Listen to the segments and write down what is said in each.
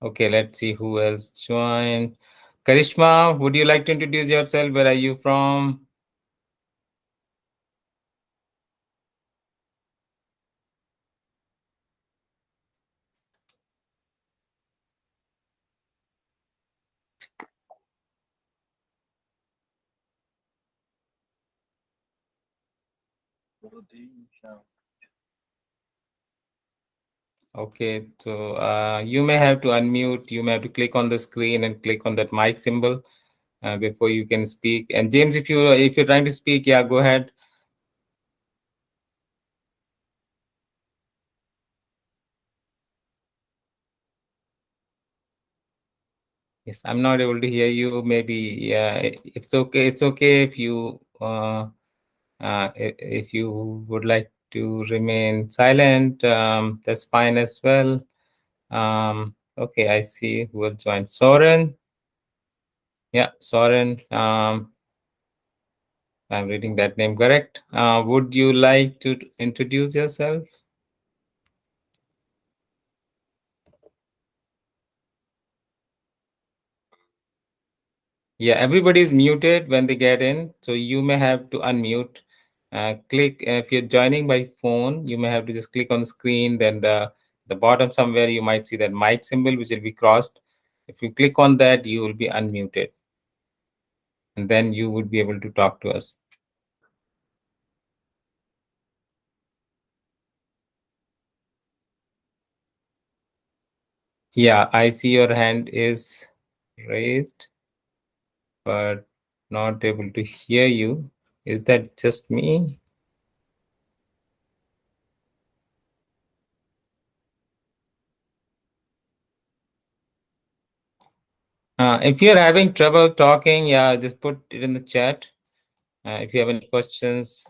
Okay, let's see who else joined. Karishma, would you like to introduce yourself? Where are you from? Okay, so you may have to unmute. You may have to click on the screen and click on that mic symbol before you can speak. And James, if you're trying to speak, yeah, go ahead. Yes, I'm not able to hear you. Maybe yeah, it's okay. It's okay if if you would like to remain silent. That's fine as well. Okay, I see who will join. Soren. Yeah, Soren. I'm reading that name correct. Would you like to introduce yourself? Yeah, everybody's muted when they get in, so you may have to unmute. Click if you're joining by phone, you may have to just click on the screen. Then the bottom somewhere you might see that mic symbol, which will be crossed. If you click on that, you will be unmuted, and then you would be able to talk to us. Yeah, I see your hand is raised, but not able to hear you. Is that just me? If you're having trouble talking, yeah, just put it in the chat. If you have any questions.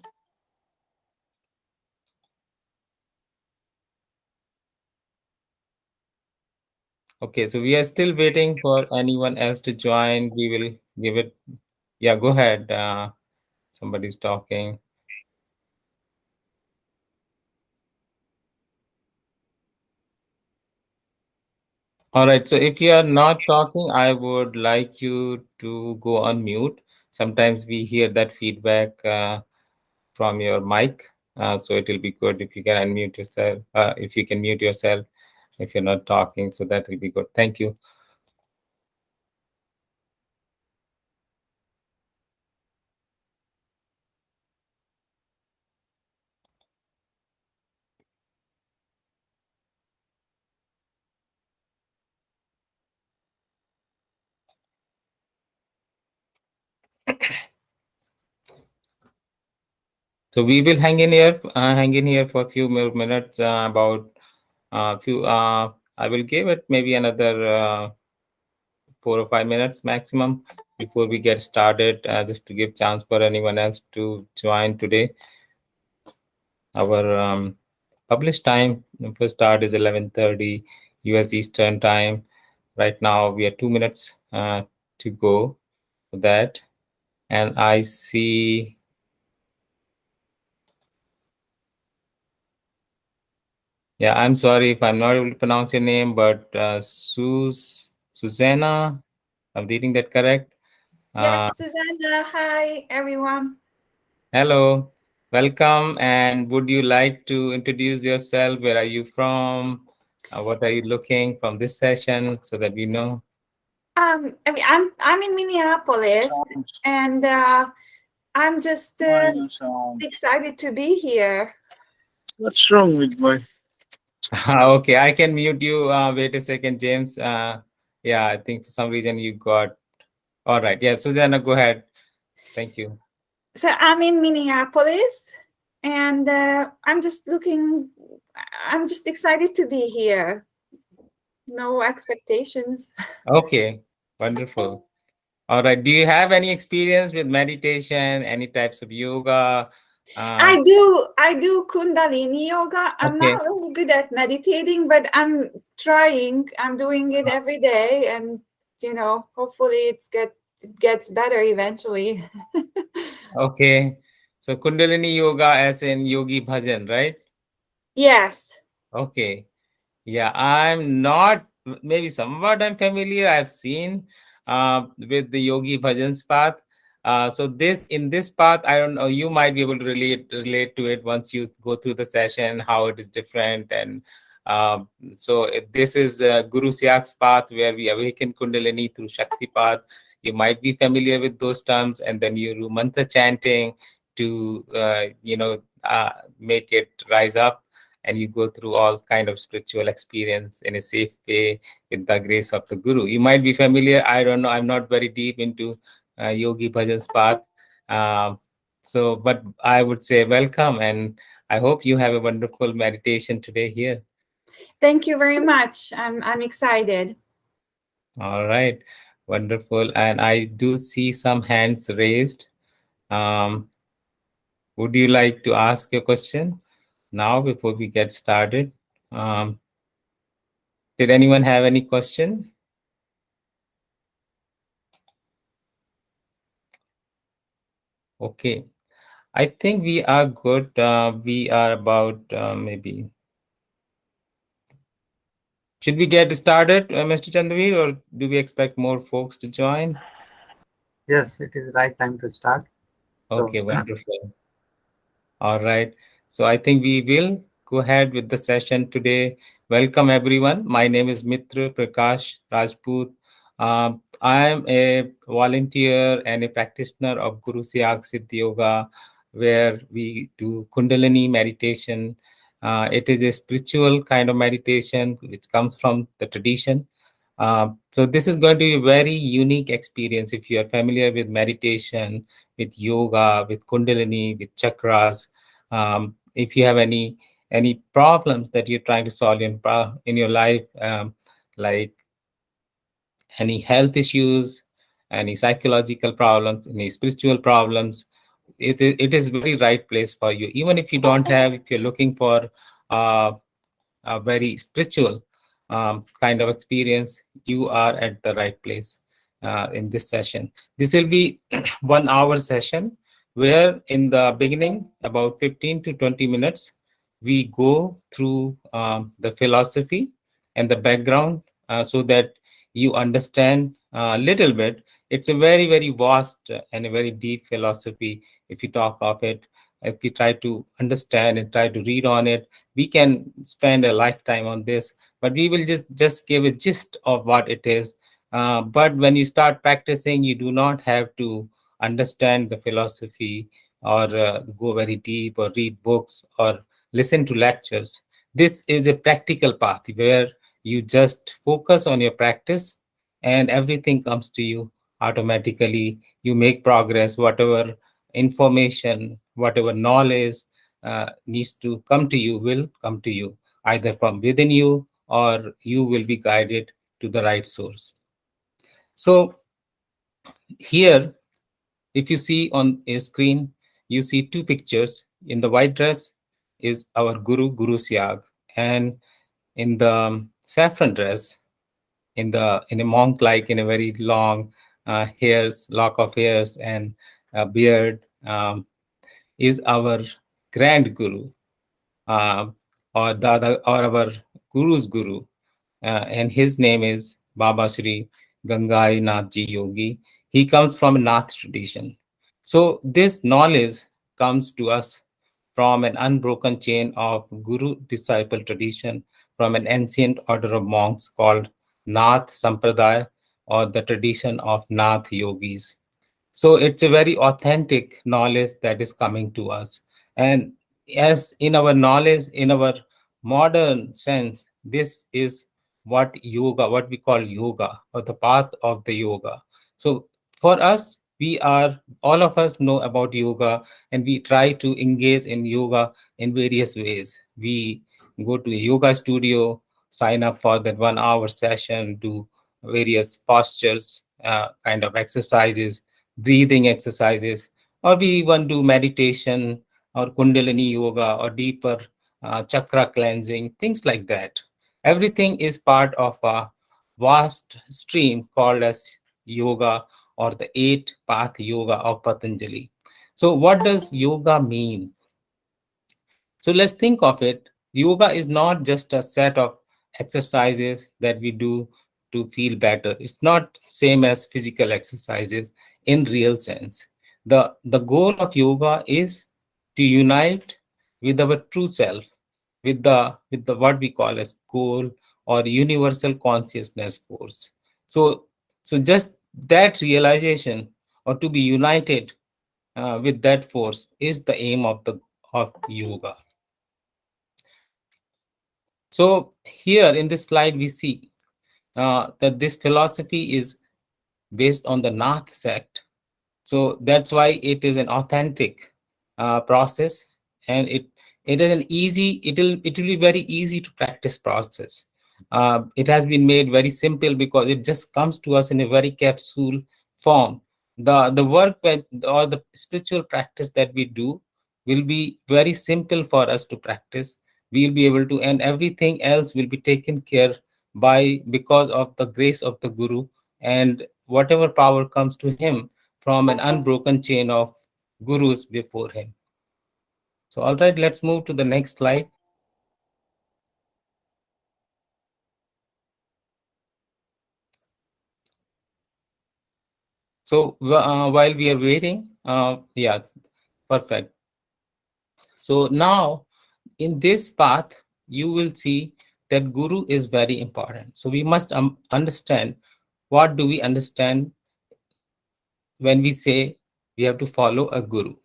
Okay, so we are still waiting for anyone else to join. We will give it. Yeah, go ahead. Somebody's talking. All right. So if you are not talking, I would like you to go on mute. Sometimes we hear that feedback from your mic. So it will be good if you can unmute yourself, if you can mute yourself if you're not talking. So that will be good. Thank you. So we will hang in here for a few more minutes. About few. I will give it maybe another 4 or 5 minutes maximum before we get started, just to give chance for anyone else to join today. Our published time for start is 11:30 U.S. Eastern time. Right now we are 2 minutes to go for that, and I see. Yeah, I'm sorry if I'm not able to pronounce your name, but Susanna, I'm reading that correct. Yes, Uh, Susanna. Hi, everyone. Hello, welcome. And would you like to introduce yourself? Where are you from? What are you looking from this session so that we know? I'm in Minneapolis, and I'm just excited to be here. What's wrong with my? Okay, I can mute you. Wait a second, James. Yeah, I think for some reason you got. All right. Yeah, Susanna, go ahead. Thank you. So I'm in Minneapolis, and I'm just excited to be here. No expectations. Okay, wonderful. All right. Do you have any experience with meditation, any types of yoga? Uh, I do Kundalini yoga. I'm okay. not really good at meditating, but I'm trying. I'm doing it every day, and hopefully it gets better eventually. Okay. So Kundalini yoga as in Yogi Bhajan, right? Yes. Okay. Yeah, I'm not maybe somewhat I'm familiar. I've seen with the Yogi Bhajan's path. So this in this path, I don't know. You might be able to relate to it once you go through the session, how it is different. And this is Guru Siyag's path, where we awaken Kundalini through Shaktipat. You might be familiar with those terms, and then you do mantra chanting to make it rise up, and you go through all kind of spiritual experience in a safe way with the grace of the Guru. You might be familiar. I don't know. I'm not very deep into Yogi Bhajan's path. Um, but I would say welcome, and I hope you have a wonderful meditation today here. Thank you very much. I'm excited. All right, wonderful. And I do see some hands raised. Um, would you like to ask your question now before we get started? Um, did anyone have any question? Okay, I think we are good. We are about maybe. Should we get started, Mr. Chandavir, or do we expect more folks to join? Yes, it is right time to start. So, Okay, wonderful. All right. So I think we will go ahead with the session today. Welcome, everyone. My name is Mitra Prakash Rajput. I am a volunteer and a practitioner of Guru Siyag Siddha Yoga, where we do Kundalini meditation. It is a spiritual kind of meditation which comes from the tradition. So this is going to be a very unique experience if you are familiar with meditation, with yoga, with Kundalini, with chakras. If you have any problems that you're trying to solve in your life, like any health issues, any psychological problems, any spiritual problems, it is very right place for you. Even if you don't have, if you're looking for uh, a very spiritual kind of experience, you are at the right place in this session. This will be 1 hour session where in the beginning, about 15 to 20 minutes, we go through the philosophy and the background so that you understand a little bit. It's a very, very vast and a very deep philosophy. If you talk of it, if we try to understand and try to read on it, we can spend a lifetime on this, but we will just give a gist of what it is. But when you start practicing, you do not have to understand the philosophy or go very deep or read books or listen to lectures. This is a practical path where you just focus on your practice and everything comes to you automatically. You make progress, whatever information, whatever knowledge needs to come to you will come to you either from within you or you will be guided to the right source. So here, if you see on a screen, you see two pictures. In the white dress is our Guru Siyag, and in the saffron dress, in a monk like, in a very long lock of hairs and beard, is our grand Guru, uh, or our Guru's Guru, and his name is Baba Sri Gangai Nath Ji Yogi. He comes from Nath tradition. So this knowledge comes to us from an unbroken chain of Guru disciple tradition from an ancient order of monks called Nath Sampradaya, or the tradition of Nath yogis. So it's a very authentic knowledge that is coming to us. And as in our knowledge, in our modern sense, this is what we call yoga, or the path of the yoga. So for us, all of us know about yoga, and we try to engage in yoga in various ways. We go to a yoga studio, sign up for that 1 hour session, do various postures, kind of exercises, breathing exercises, or we even do meditation or Kundalini yoga or deeper chakra cleansing, things like that. Everything is part of a vast stream called as yoga, or the eight path yoga of Patanjali. So, what does yoga mean? So let's think of it. Yoga is not just a set of exercises that we do to feel better. It's not same as physical exercises in real sense. The goal of yoga is to unite with our true self, with the what we call as goal or universal consciousness force. So just that realization, or to be united with that force, is the aim of yoga. So here in this slide we see that this philosophy is based on the Nath sect. So that's why it is an authentic process, and it is an easy. It will be very easy to practice process. It has been made very simple because it just comes to us in a very capsule form. The work or the spiritual practice that we do will be very simple for us to practice. We'll be able to, and everything else will be taken care by, because of the grace of the Guru, and whatever power comes to him from an unbroken chain of gurus before him. So, all right, let's move to the next slide. So, while we are waiting, yeah, perfect. So now in this path, you will see that Guru is very important. So we must understand, what do we understand when we say we have to follow a Guru?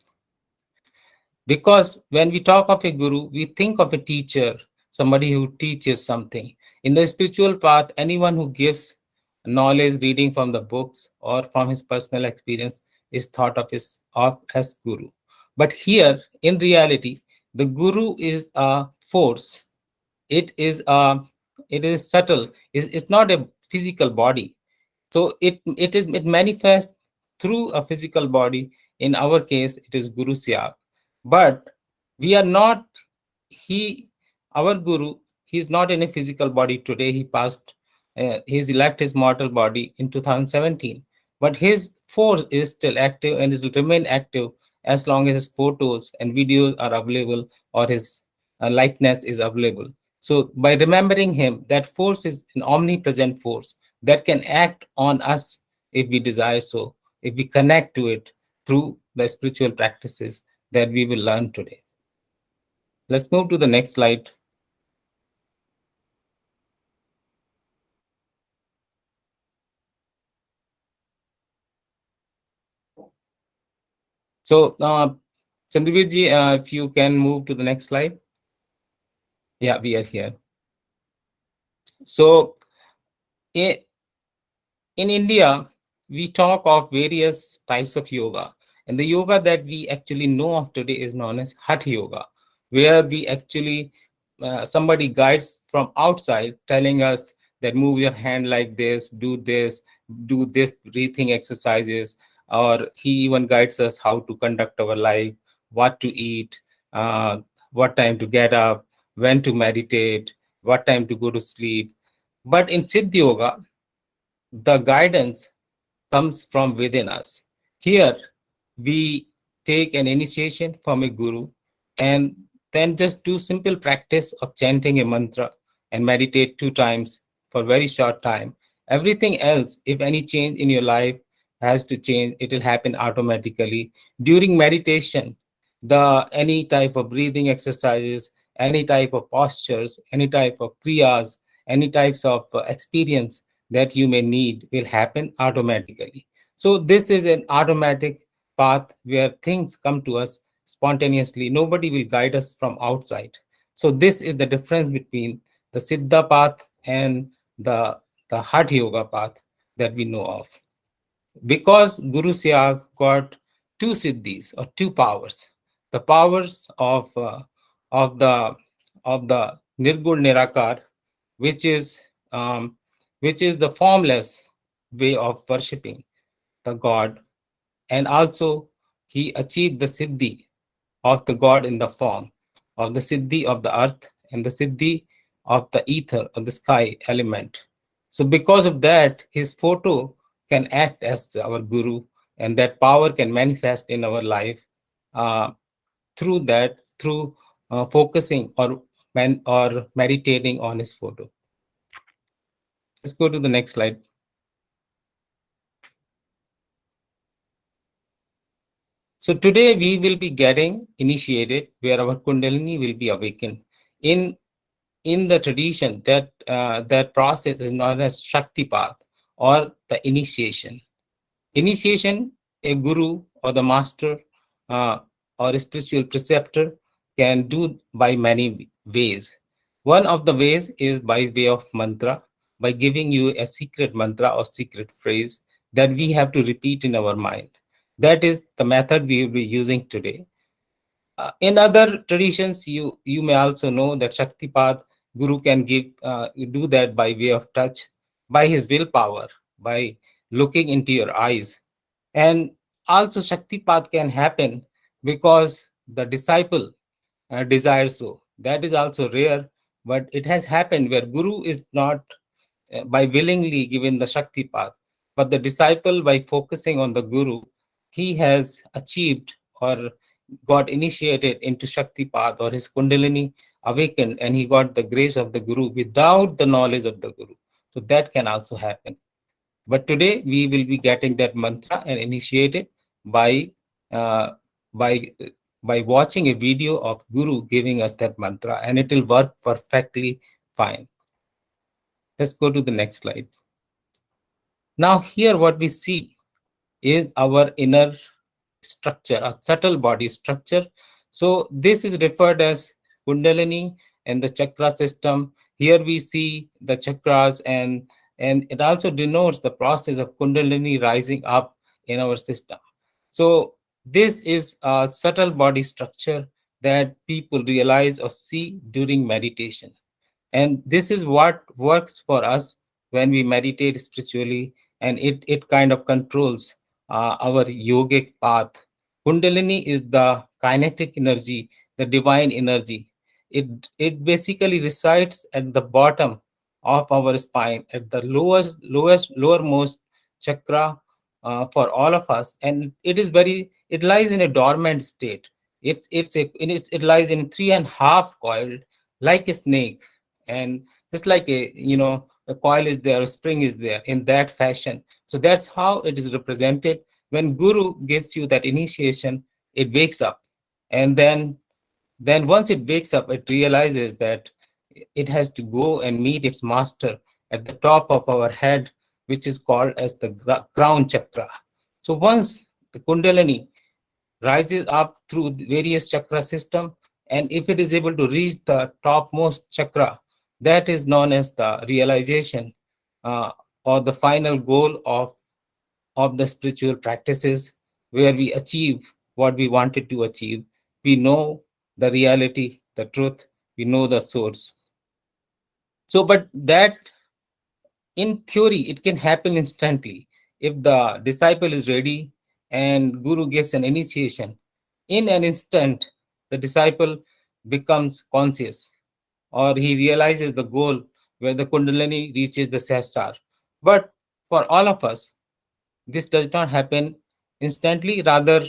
Because when we talk of a guru, we think of a teacher, somebody who teaches something. In the spiritual path, anyone who gives knowledge, reading from the books or from his personal experience, is thought of as guru. But here, in reality, the guru is a force. It is subtle. It's not a physical body. So it manifests through a physical body. In our case, it is Guru Siyag. But we are not, he, our Guru, he is not in a physical body today. He passed, he's left his mortal body in 2017. But his force is still active, and it will remain active as long as his photos and videos are available, or his likeness is available. So by remembering him, that force is an omnipresent force that can act on us if we desire so, if we connect to it through the spiritual practices that we will learn today. Let's move to the next slide. So, Chandraveer ji, if you can move to the next slide. Yeah, we are here. So, in India, we talk of various types of yoga, and the yoga that we actually know of today is known as Hatha Yoga, where we actually somebody guides from outside, telling us that move your hand like this, do this breathing exercises, or he even guides us how to conduct our life, what to eat, what time to get up, when to meditate, what time to go to sleep. But in Siddha Yoga, the guidance comes from within us. Here, we take an initiation from a guru, and then just do simple practice of chanting a mantra and meditate 2 times for very short time. Everything else, if any change in your life has to change, it will happen automatically. During meditation, the any type of breathing exercises, any type of postures, any type of kriyas, any types of experience that you may need will happen automatically. So this is an automatic path where things come to us spontaneously. Nobody will guide us from outside. So this is the difference between the Siddha path and the Hatha Yoga path that we know of. Because Guru Siyag got two siddhis, or two powers, the powers of the of the Nirgun Nirakar, which is um, which is the formless way of worshipping the God, and also he achieved the siddhi of the God in the form of the siddhi of the earth and the siddhi of the ether or the sky element. So because of that, his photo can act as our guru, and that power can manifest in our life uh, through focusing or meditating on his photo. Let's go to the next slide. So today we will be getting initiated where our Kundalini will be awakened. In the tradition, that process is known as Shaktipat, or the initiation. Initiation, a guru or the master uh, or a spiritual preceptor can do by many ways. One of the ways is by way of mantra, by giving you a secret mantra or secret phrase that we have to repeat in our mind. That is the method we will be using today. In other traditions, you may also know that Shaktipat Guru can do that by way of touch, by his willpower, by looking into your eyes. And also Shaktipat can happen because the disciple desires so. That is also rare, but it has happened where Guru is not by willingly given the Shakti path, but the disciple, by focusing on the Guru, he has achieved or got initiated into Shakti path, or his Kundalini awakened, and he got the grace of the Guru without the knowledge of the Guru. So that can also happen. But today we will be getting that mantra and initiated by uh, by by watching a video of Guru giving us that mantra, and it will work perfectly fine. Let's go to the next slide. Now here what we see is our inner structure, a subtle body structure. So this is referred as Kundalini and the chakra system. Here we see the chakras, and it also denotes the process of Kundalini rising up in our system. So this is a subtle body structure that people realize or see during meditation. And this is what works for us when we meditate spiritually, and it kind of controls our yogic path. Kundalini is the kinetic energy, the divine energy. It basically resides at the bottom of our spine, at the lowermost chakra for all of us, and it lies in a dormant state. It lies in 3.5 coiled, like a snake, and just like a coil is there, a spring is there, in that fashion. So that's how it is represented. When Guru gives you that initiation, it wakes up, and then once it wakes up, it realizes that it has to go and meet its master at the top of our head, which is called as the crown chakra. So once the Kundalini rises up through the various chakra system, and if it is able to reach the topmost chakra, that is known as the realization, uh, or the final goal of the spiritual practices, where we achieve what we wanted to achieve. We know the reality, the truth, we know the source. So but that, in theory, it can happen instantly if the disciple is ready and Guru gives an initiation. In an instant, the disciple becomes conscious, or he realizes the goal where the Kundalini reaches the Sahasrara. But for all of us, this does not happen instantly. Rather,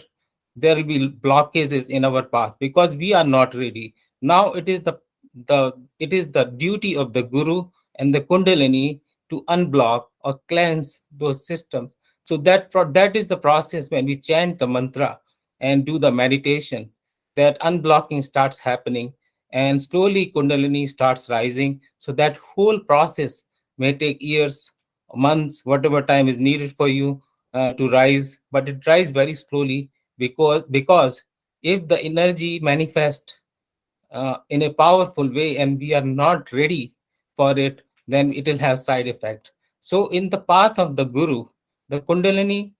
there will be blockages in our path because we are not ready. Now it is the duty of the Guru and the Kundalini to unblock or cleanse those systems. So that is the process. When we chant the mantra and do the meditation, that unblocking starts happening, and slowly Kundalini starts rising. So that whole process may take years, months, whatever time is needed for you to rise, but it rises very slowly, because if the energy manifests in a powerful way and we are not ready for it, then it will have side effect. So in the path of the Guru, the Kundalini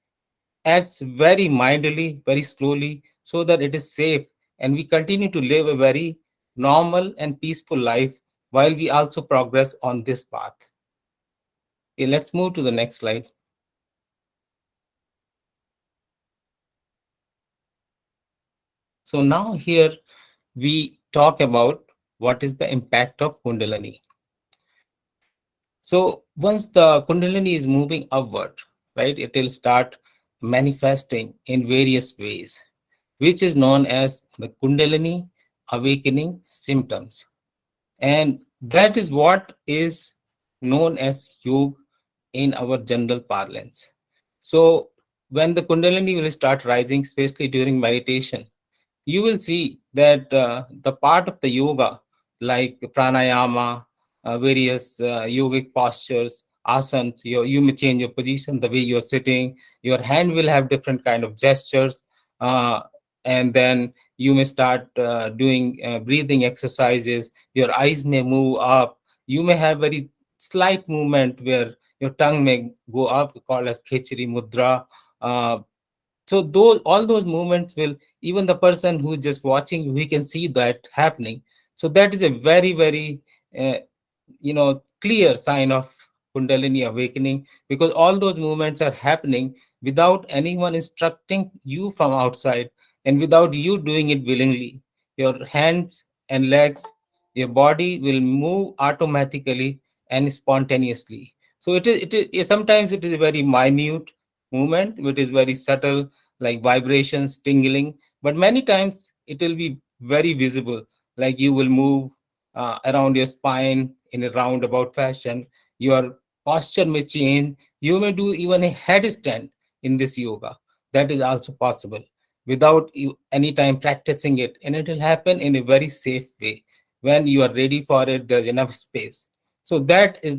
acts very mildly, very slowly, so that it is safe, and we continue to live a very normal and peaceful life while we also progress on this path. Okay, let's move to the next slide. So now here we talk about what is the impact of Kundalini. So once the Kundalini is moving upward, right, it will start manifesting in various ways, which is known as the Kundalini awakening symptoms. And that is what is known as yoga in our general parlance. So when the Kundalini will start rising, especially during meditation, you will see that the part of the yoga, like pranayama, various yogic postures, asanas, you may change your position, the way you're sitting, your hand will have different kind of gestures, uh, and then you may start doing breathing exercises, your eyes may move up, you may have very slight movement where your tongue may go up, called as khechari mudra. uh, so those, all those movements will, even the person who is just watching, we can see that happening. So that is a very very uh, clear sign of Kundalini awakening, because all those movements are happening without anyone instructing you from outside, and without you doing it willingly. Your hands and legs, your body will move automatically and spontaneously. So it is sometimes it is a very minute movement, it is very subtle, like vibrations, tingling, but many times it will be very visible, like you will move around your spine in a roundabout fashion. Your posture may change. You may do even a headstand in this yoga. That is also possible without you any time practicing it, and it will happen in a very safe way. When you are ready for it, there's enough space. So that is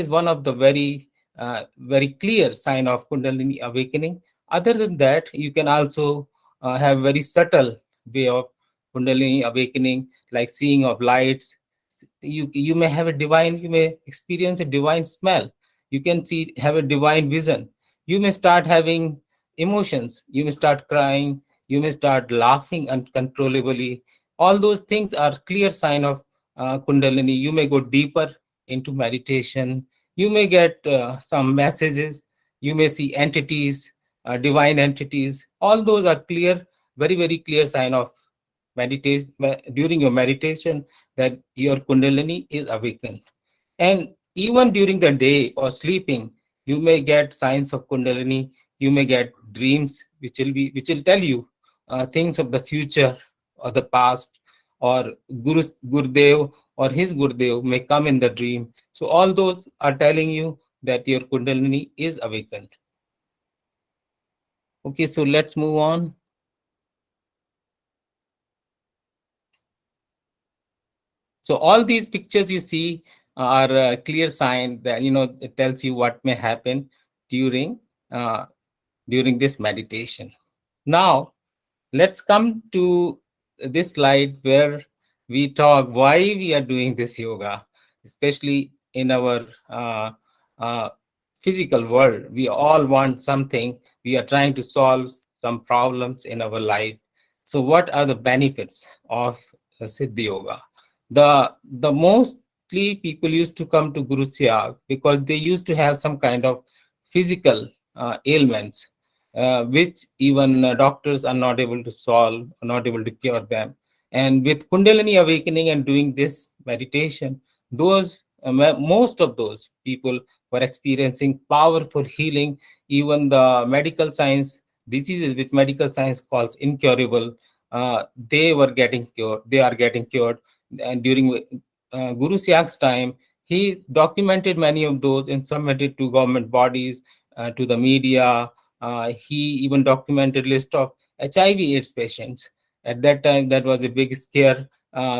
one of the very clear sign of Kundalini awakening. Other than that, you can also have very subtle way of Kundalini awakening, like seeing of lights. You may have a divine, you may experience a divine smell. You can see, have a divine vision. You may start having emotions. You may start crying. You may start laughing uncontrollably. All those things are clear sign of Kundalini. You may go deeper into meditation. You may get some messages. You may see entities, divine entities. All those are clear, very clear sign of meditation during your meditation, that your Kundalini is awakened. And even during the day or sleeping, you may get signs of Kundalini. You may get dreams which will tell you things of the future or the past, or Gurudev or his Gurudev may come in the dream. So all those are telling you that your Kundalini is awakened. Okay, so let's move on. So all these pictures you see are a clear sign that, it tells you what may happen during uh, during this meditation. Now let's come to this slide where we talk why we are doing this yoga, especially in our uh, physical world. We all want something. We are trying to solve some problems in our life. So what are the benefits of Siddha yoga? The mostly people used to come to Guru Siyag because they used to have some kind of physical ailments, which even doctors are not able to solve, not able to cure them. And with Kundalini awakening and doing this meditation, those most of those people were experiencing powerful healing. Even the medical science diseases, which medical science calls incurable, they were getting cured. They are getting cured. And during Guru Syak's time, he documented many of those and submitted to government bodies, to the media. He even documented list of HIV/AIDS patients. At that time, that was a big scare.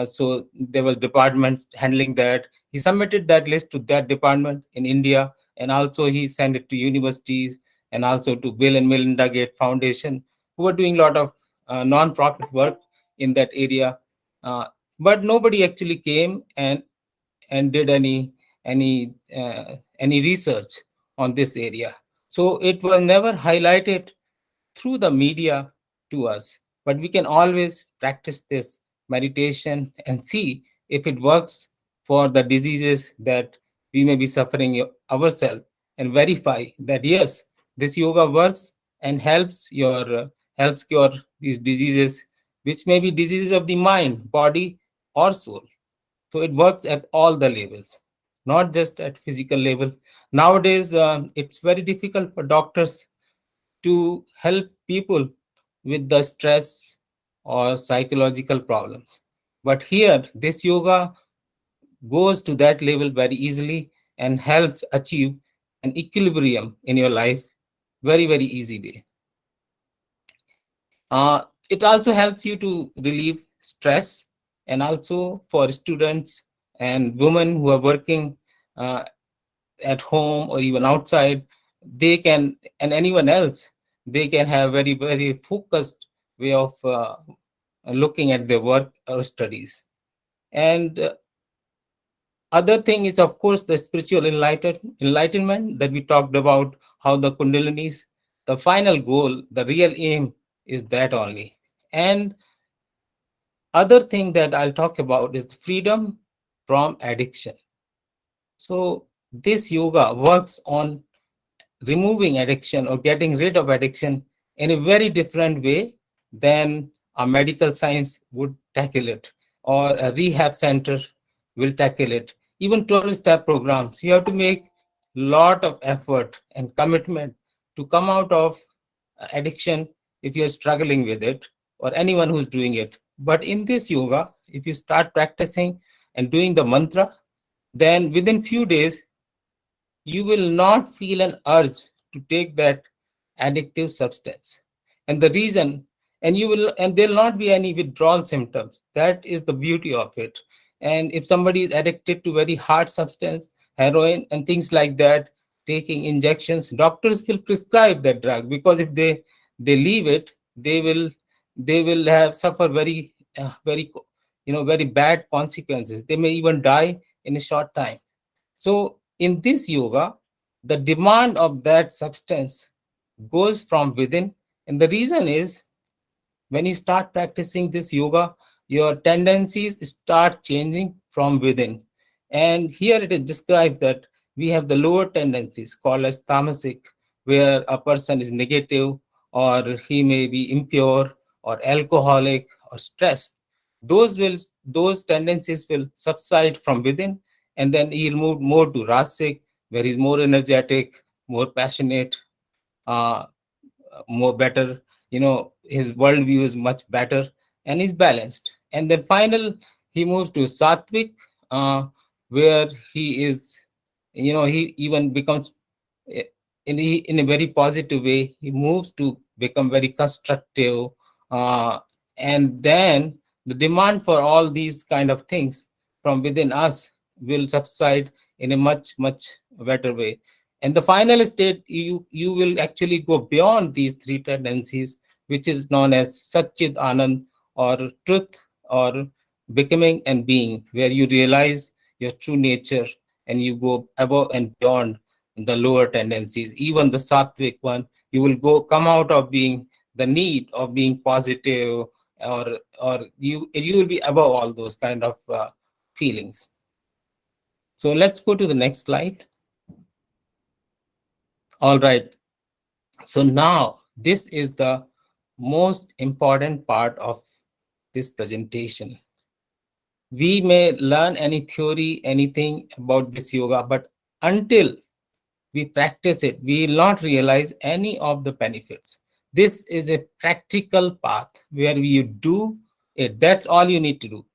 So there was departments handling that. He submitted that list to that department in India, and also he sent it to universities and also to Bill and Melinda Gates Foundation, who were doing a lot of non-profit work in that area. Uh, but nobody actually came and did any research on this area. So it was never highlighted through the media to us. But we can always practice this meditation and see if it works for the diseases that we may be suffering ourselves, and verify that yes, this yoga works and helps cure these diseases, which may be diseases of the mind, body, or soul. So it works at all the levels, not just at physical level. Nowadays, it's very difficult for doctors to help people with the stress or psychological problems. But here, this yoga goes to that level very easily, and helps achieve an equilibrium in your life very, very easy way. It also helps you to relieve stress, and also for students and women who are working uh, at home or even outside, they can, and anyone else, they can have very, very focused way of looking at their work or studies. And other thing is, of course, the spiritual enlightenment that we talked about, how the Kundalinis, the final goal, the real aim is that only. And other thing that I'll talk about is the freedom from addiction. So this yoga works on removing addiction or getting rid of addiction in a very different way than a medical science would tackle it, or a rehab center will tackle it. Even 12-step programs, you have to make lot of effort and commitment to come out of addiction if you're struggling with it, or anyone who's doing it. But in this yoga, if you start practicing and doing the mantra, then within few days you will not feel an urge to take that addictive substance. And the reason, and there'll not be any withdrawal symptoms. That is the beauty of it. And if somebody is addicted to very hard substance, heroin and things like that, taking injections, doctors will prescribe that drug, because if they leave it, they will have suffer very very bad consequences. They may even die in a short time. So in this yoga, the demand of that substance goes from within. And the reason is, when you start practicing this yoga, your tendencies start changing from within. And here it is described that we have the lower tendencies called as tamasic, where a person is negative, or he may be impure, or alcoholic, or stressed. Those tendencies will subside from within, and then he'll move more to rasic, where he's more energetic, more passionate, uh, more better, his worldview is much better, and he's balanced. And then final, he moves to sattvic, where he is, he even becomes, eh, in a very positive way, he moves to become very constructive, uh, and then the demand for all these kind of things from within us will subside in a much, much better way. And the final state, you will actually go beyond these three tendencies, which is known as Satchid Anand, or truth, or becoming and being, where you realize your true nature and you go above and beyond the lower tendencies. Even the sattvic one, you will come out of being the need of being positive, or you will be above all those kind of feelings. So let's go to the next slide. All right. So now this is the most important part of this presentation. We may learn any theory, anything about this yoga, but until we practice it, we will not realize any of the benefits. This is a practical path where you do it. That's all you need to do.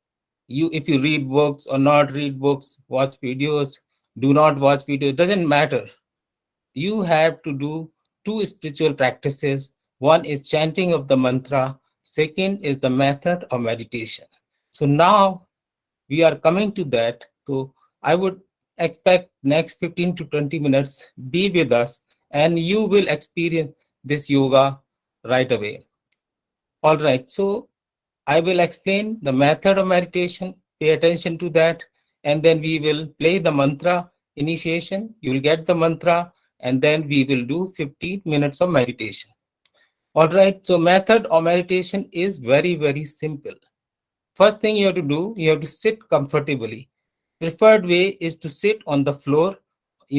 If you read books or not read books, watch videos, do not watch videos, doesn't matter. You have to do two spiritual practices. One is chanting of the mantra, second is the method of meditation. So now we are coming to that. So I would expect next 15 to 20 minutes, be with us, and you will experience this yoga right away. All right, so I will explain the method of meditation. Pay attention to that, and then we will play the mantra initiation. You will get the mantra, and then we will do 15 minutes of meditation. All right, so method of meditation is very, very simple. First thing you have to do, you have to sit comfortably. Preferred way is to sit on the floor,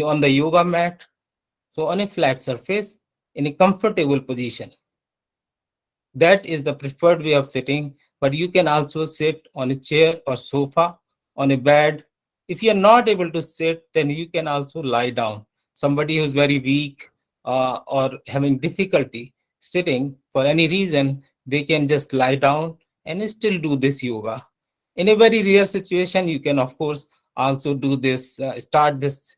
on the yoga mat, so on a flat surface, in a comfortable position. That is the preferred way of sitting, but you can also sit on a chair or sofa, on a bed. If you're not able to sit, then you can also lie down. Somebody who's very weak, or having difficulty sitting for any reason, they can just lie down and still do this yoga. In a very rare situation, you can, of course, also do this, start this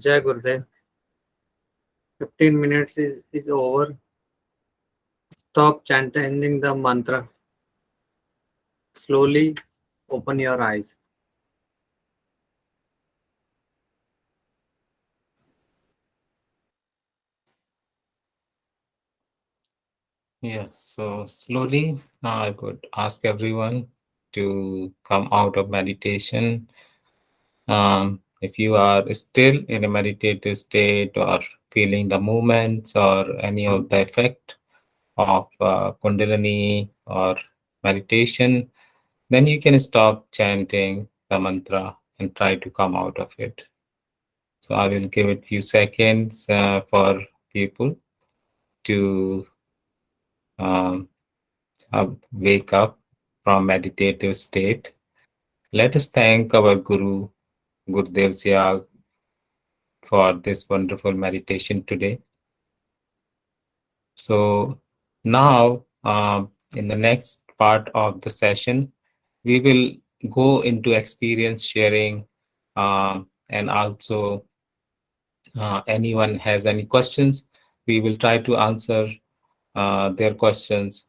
Jai Gurudev. 15 minutes is over. Stop chanting the mantra. Slowly open your eyes. Yes, so slowly I would ask everyone to come out of meditation. If you are still in a meditative state or feeling the movements or any of the effect of Kundalini or meditation, then you can stop chanting the mantra and try to come out of it. So I will give it few seconds for people to um, wake up from meditative state. Let us thank our Guru, Gurudev Siyag, for this wonderful meditation today. So now, in the next part of the session, we will go into experience sharing, and also anyone has any questions, we will try to answer their questions.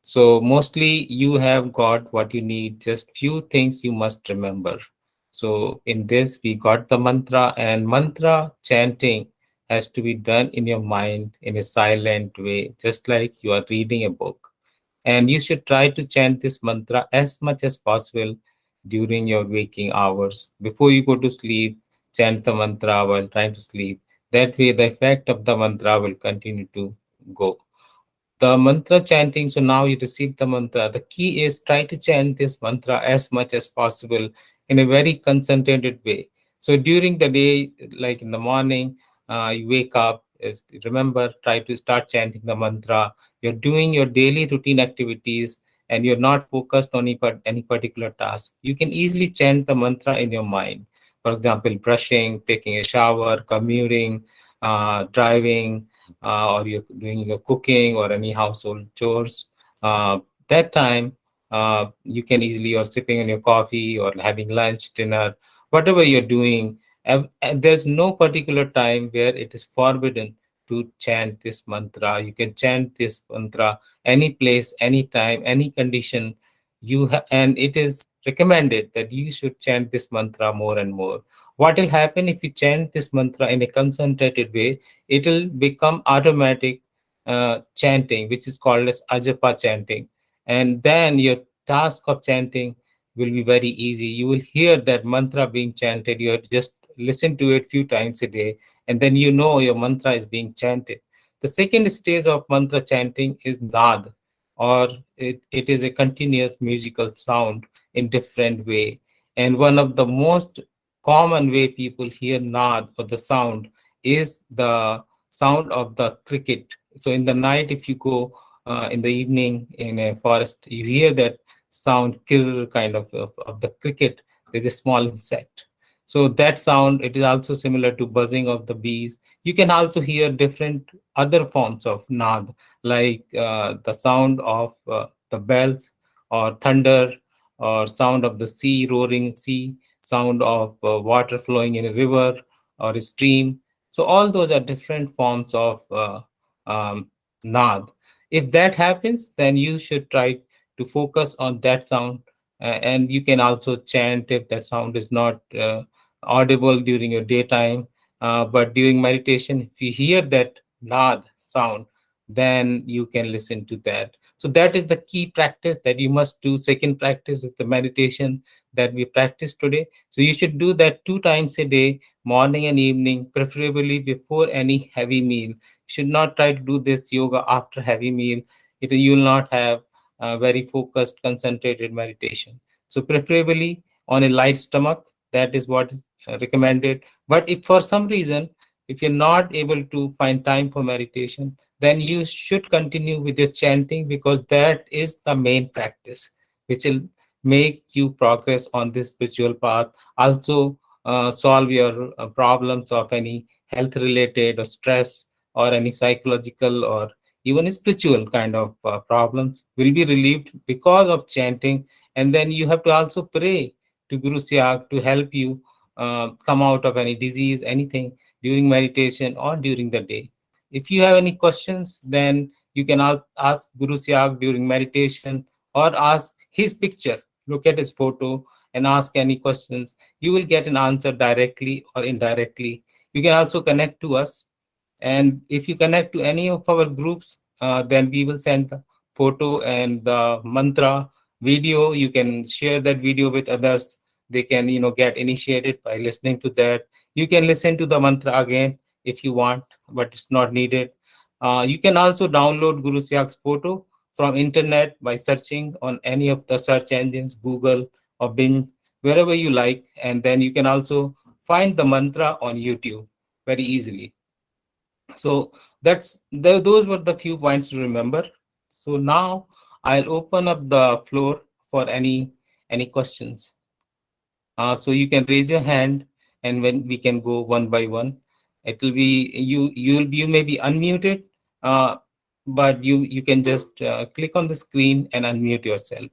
So mostly you have got what you need, just few things you must remember. So in this, we got the mantra, and mantra chanting has to be done in your mind in a silent way, just like you are reading a book. And you should try to chant this mantra as much as possible during your waking hours. Before you go to sleep, chant the mantra while trying to sleep. That way, the effect of the mantra will continue to go. The mantra chanting, so now you receive the mantra. The key is try to chant this mantra as much as possible in a very concentrated way. So during the day, like in the morning, you wake up, remember, try to start chanting the mantra. You're doing your daily routine activities and you're not focused on any particular task. You can easily chant the mantra in your mind. For example, brushing, taking a shower, commuting, driving, or you're doing your cooking or any household chores, that time you can easily, or sipping on your coffee or having lunch, dinner, whatever you're doing. And there's no particular time where it is forbidden to chant this mantra. You can chant this mantra any place, any time, any condition. And it is recommended that you should chant this mantra more and more. What will happen if you chant this mantra in a concentrated way? It will become automatic chanting, which is called as ajapa chanting. And then your task of chanting will be very easy. You will hear that mantra being chanted. You have to just listen to it few times a day, and then you know your mantra is being chanted. The second stage of mantra chanting is nad, or it is a continuous musical sound in different way. And one of the most common way people hear nad or the sound is the sound of the cricket. So in the night, if you go in the evening in a forest, you hear that sound, kirr kind of the cricket. There's a small insect. So that sound, it is also similar to buzzing of the bees. You can also hear different other forms of nad, like the sound of the bells or thunder, or sound of the sea, roaring sea, sound of water flowing in a river or a stream. So all those are different forms of nad. If that happens, then you should try to focus on that sound, and you can also chant if that sound is not audible during your daytime. But during meditation, if you hear that nad sound, then you can listen to that. So that is the key practice that you must do. Second practice is the meditation that we practice today. So you should do that 2 times a day, morning and evening, preferably before any heavy meal. You should not try to do this yoga after heavy meal. You will not have very focused, concentrated meditation. So preferably on a light stomach, that is what is recommended. But if for some reason, if you're not able to find time for meditation, then you should continue with your chanting, because that is the main practice which will make you progress on this spiritual path. Also, solve your problems of any health related or stress or any psychological or even spiritual kind of problems will be relieved because of chanting. And then you have to also pray to Guru Siag to help you come out of any disease, anything during meditation or during the day. If you have any questions, then you can ask Guru Siyag during meditation, or ask his picture, look at his photo and ask any questions. You will get an answer directly or indirectly. You can also connect to us, and if you connect to any of our groups, then we will send the photo and the mantra video. You can share that video with others. They can, get initiated by listening to that. You can listen to the mantra again if you want, but it's not needed. You can also download Guru Siyag's photo from internet by searching on any of the search engines, Google or Bing, wherever you like. And then you can also find the mantra on YouTube very easily. So those were the few points to remember. So now I'll open up the floor for any questions. So you can raise your hand, and when we can go one by one. It will be you may be unmuted, but you can just click on the screen and unmute yourself.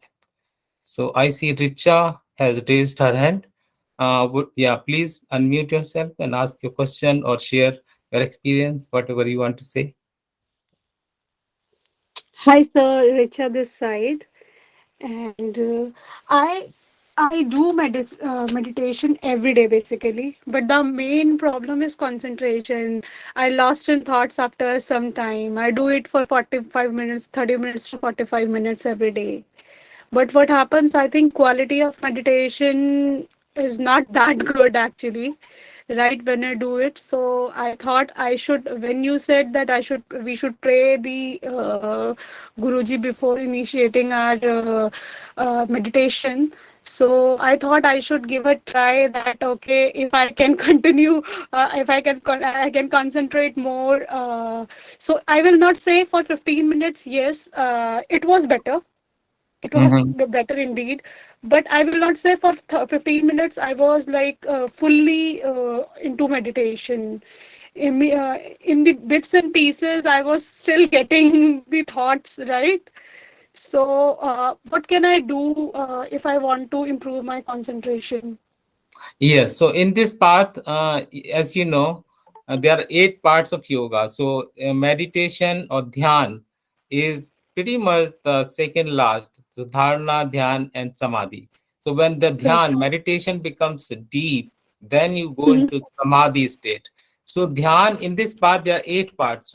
So I see Richa has raised her hand. Please unmute yourself and ask your question or share your experience, whatever you want to say. Hi, sir. Richa this side, and I do meditation every day basically, but the main problem is concentration. I lost in thoughts after some time. I do it for 45 minutes, 30 minutes to 45 minutes every day. But what happens, I think quality of meditation is not that good actually, right, when I do it. So I thought I should, when you said that we should pray the Guruji before initiating our meditation. So I thought I should give a try that, okay, if I can continue, if I can concentrate more. So I will not say for 15 minutes, yes, it was better, it was Mhm. better indeed, but I will not say for 15 minutes I was like fully into meditation. In the bits and pieces, I was still getting the thoughts, right? So, what can I do if I want to improve my concentration? Yes. So in this path, as you know, there are 8 parts of yoga. So meditation or dhyan is pretty much the second last. So dharana, dhyan, and samadhi. So when the Correct. dhyan meditation becomes deep, then you go Mhm. into samadhi state. So dhyan in this path there are 8 parts.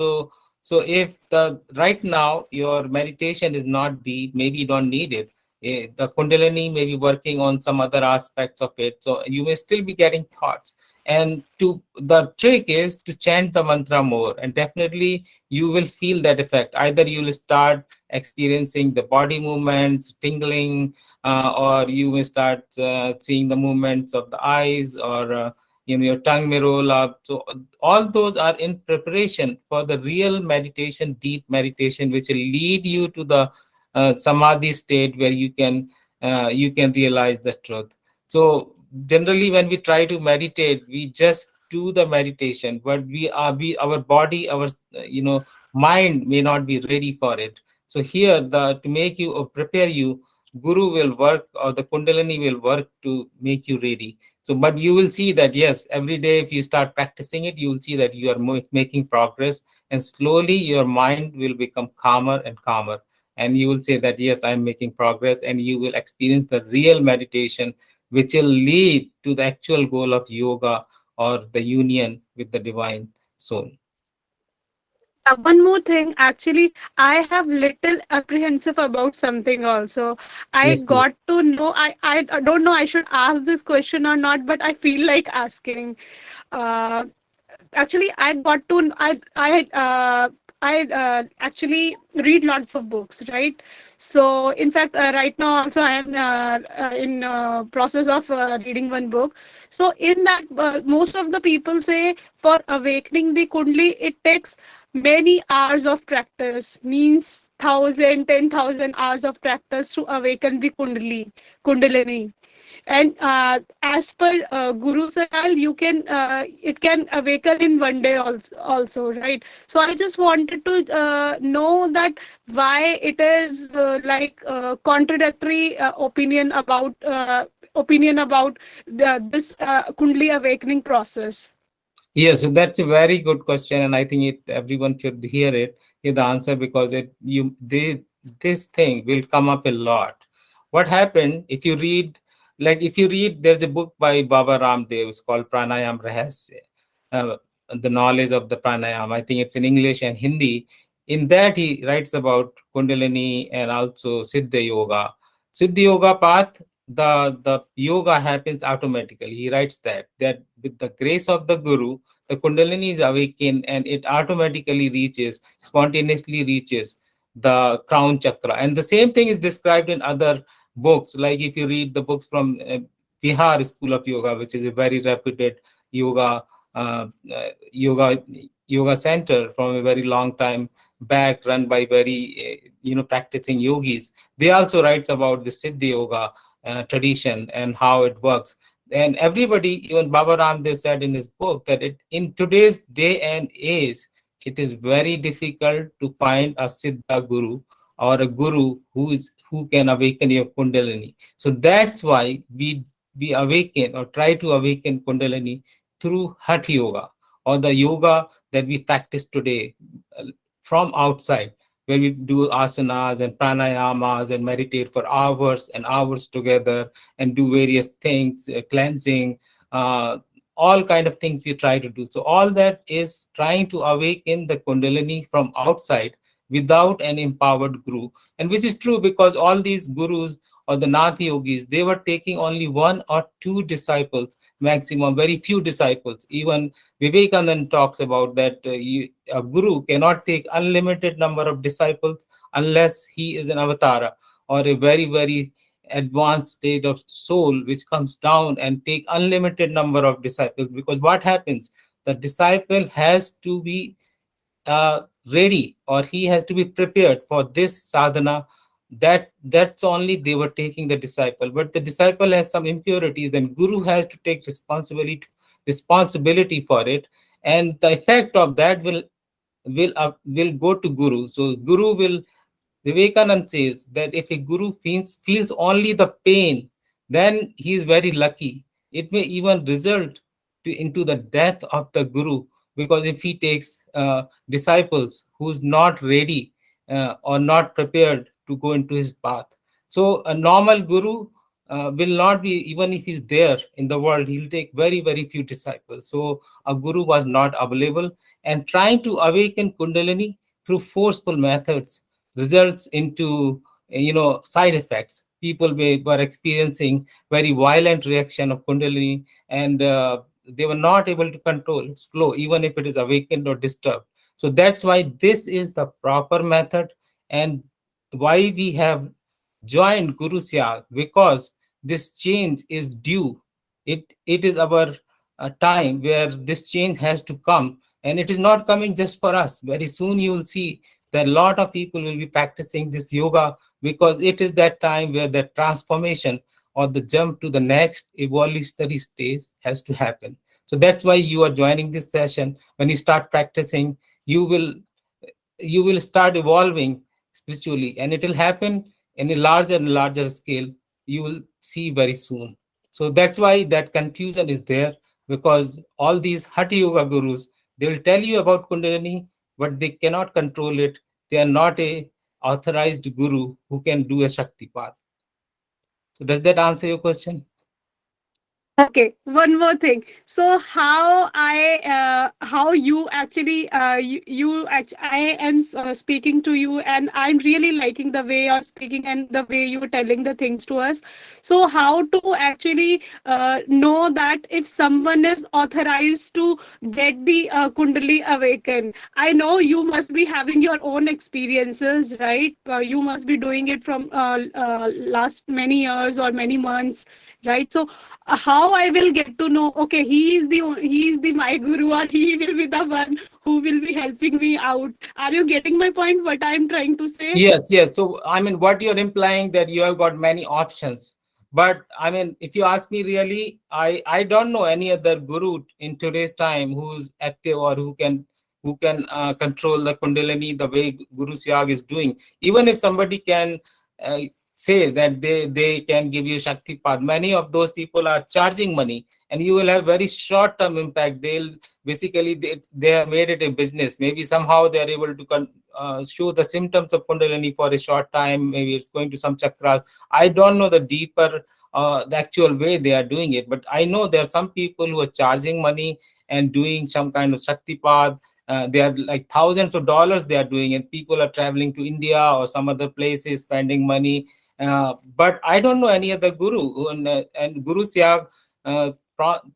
So if the right now your meditation is not deep, maybe you don't need it. The Kundalini may be working on some other aspects of it, so you may still be getting thoughts. And to the trick is to chant the mantra more, and definitely you will feel that effect. Either you will start experiencing the body movements, tingling, or you may start seeing the movements of the eyes, or your tongue may roll up. So all those are in preparation for the real meditation, deep meditation, which will lead you to the samadhi state where you can realize the truth. So generally when we try to meditate, we just do the meditation, but our body, our mind may not be ready for it. So here, the to make you or prepare you, Guru will work, or the Kundalini will work to make you ready. So but you will see that yes, every day if you start practicing it, you will see that you are making progress, and slowly your mind will become calmer and calmer, and you will say that yes, I'm making progress, and you will experience the real meditation, which will lead to the actual goal of yoga, or the union with the divine soul. One more thing, actually, I have little apprehensive about something also. I Yes, please. got to know, I don't know I should ask this question or not, but I feel like asking. Uh, Actually, I got to I actually read lots of books, right? So in fact, right now also I am in process of reading one book. So in that, most of the people say for awakening the kundli it takes many hours of practice, means 10,000 hours of practice to awaken the kundalini. And as per Guru Sayal, you can it can awaken in one day also, right? So I just wanted to know that why it is like contradictory opinion about opinion about this Kundali awakening process? Yes, so that's a very good question, and I think everyone should hear the answer, because this thing will come up a lot. What happened if you read, there's a book by Baba Ramdev. It's called Pranayam Rahasya, uh, the knowledge of the pranayam. I think it's in English and Hindi. In that, he writes about Kundalini and also Siddha Yoga. Siddha Yoga path, the yoga happens automatically. He writes that with the grace of the Guru, the Kundalini is awakened and it automatically spontaneously reaches the crown chakra. And the same thing is described in other books. Like if you read the books from Bihar School of Yoga, which is a very reputed yoga uh, uh, yoga yoga center from a very long time back, run by very practicing yogis. They also writes about the Siddha Yoga tradition and how it works. And everybody, even Baba Ramdev said in his book that in today's day and age, it is very difficult to find a Siddha Guru or a Guru who can awaken your Kundalini. So that's why we awaken or try to awaken Kundalini through Hatha Yoga, or the yoga that we practice today from outside, where we do asanas and pranayamas and meditate for hours and hours together and do various things, cleansing, uh, all kind of things we try to do. So all that is trying to awaken the Kundalini from outside without an empowered guru. And which is true, because all these gurus or the Nath yogis, they were taking only one or two disciples, maximum, very few disciples. Even Vivekananda talks about that a guru cannot take unlimited number of disciples unless he is an avatara or a very, very advanced state of soul which comes down and take unlimited number of disciples. Because what happens, the disciple has to be ready, or he has to be prepared for this sadhana. That's only they were taking the disciple, but the disciple has some impurities, then guru has to take responsibility for it, and the effect of that will go to guru. So guru will, Vivekanand says that if a guru feels only the pain, then he is very lucky. It may even result into the death of the guru, because if he takes disciples who's not ready or not prepared to go into his path. So a normal guru will not be, even if he's there in the world, he'll take very, very few disciples. So a guru was not available, and trying to awaken Kundalini through forceful methods results into side effects. People were experiencing very violent reaction of Kundalini, and they were not able to control its flow, even if it is awakened or disturbed. So that's why this is the proper method, and why we have joined Guru Siyag, because this change is due. It is our time where this change has to come, and it is not coming just for us. Very soon you will see that a lot of people will be practicing this yoga, because it is that time where the transformation or the jump to the next evolutionary stage has to happen. So that's why you are joining this session. When you start practicing, you will start evolving spiritually, and it will happen in a larger and larger scale. You will see very soon. So that's why that confusion is there, because all these Hatha Yoga gurus, they will tell you about Kundalini, but they cannot control it. They are not a authorized guru who can do a Shaktipat. So does that answer your question? Okay, one more thing. So how you actually, I am speaking to you, and I'm really liking the way you're speaking and the way you're telling the things to us. So how to actually know that if someone is authorized to get the Kundali awaken? I know you must be having your own experiences, right? You must be doing it from last many years or many months, right? So how I will get to know, okay, he is the my guru, or he will be the one who will be helping me out? Are you getting my point, what I'm trying to say? Yes. So I mean, what you're implying, that you have got many options. But I mean, if you ask me, really, I don't know any other guru in today's time who's active, or who can control the Kundalini the way Guru Siyag is doing. Even if somebody can say that they can give you Shaktipat. Many of those people are charging money, and you will have very short term impact. They'll basically they have made it a business. Maybe somehow they are able to show the symptoms of Kundalini for a short time. Maybe it's going to some chakras. I don't know the deeper the actual way they are doing it, but I know there are some people who are charging money and doing some kind of Shaktipat. They are like thousands of dollars they are doing, and people are traveling to India or some other places spending money. But I don't know any other guru, and Guru Siyag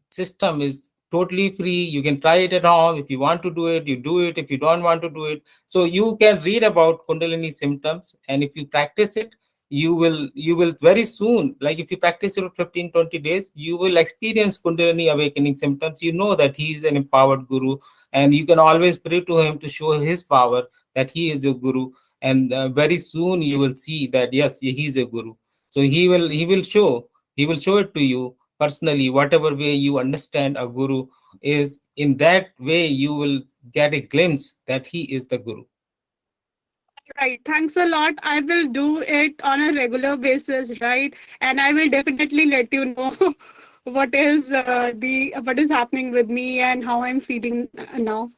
system is totally free. You can try it at home. If you want to do it, you do it. If you don't want to do it, so you can read about Kundalini symptoms, and if you practice it, you will very soon, like if you practice it for 15-20 days, you will experience Kundalini awakening symptoms. You know that he is an empowered guru, and you can always pray to him to show his power, that he is a guru. And very soon you will see that yes, he is a guru. So he will show it to you personally. Whatever way you understand a guru is, in that way you will get a glimpse that he is the guru. Right. Thanks a lot. I will do it on a regular basis, right? And I will definitely let you know what is happening with me and how I'm feeling now.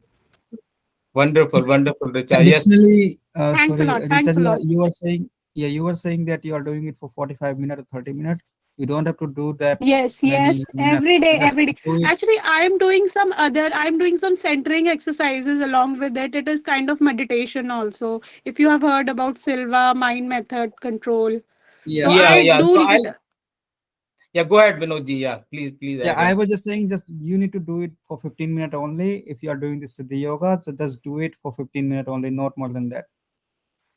Wonderful, wonderful, Richa. Yes. Additionally, Thanks a sorry, lot. Thanks a Richa, lot. you were saying, yeah, you were saying that you are doing it for 45 minutes or 30 minutes. You don't have to do that Yes, many yes, minutes. every day, Just every day. do it. Actually, I'm doing some centering exercises along with it. It is kind of meditation also. If you have heard about Silva mind method control. So Yeah, Yeah, I yeah. do So it. yeah, go ahead, Vinodji. Yeah, please yeah. add I on. was just saying, just you need to do it for 15 minutes only. If you are doing this Siddha yoga, so just do it for 15 minutes only, not more than that.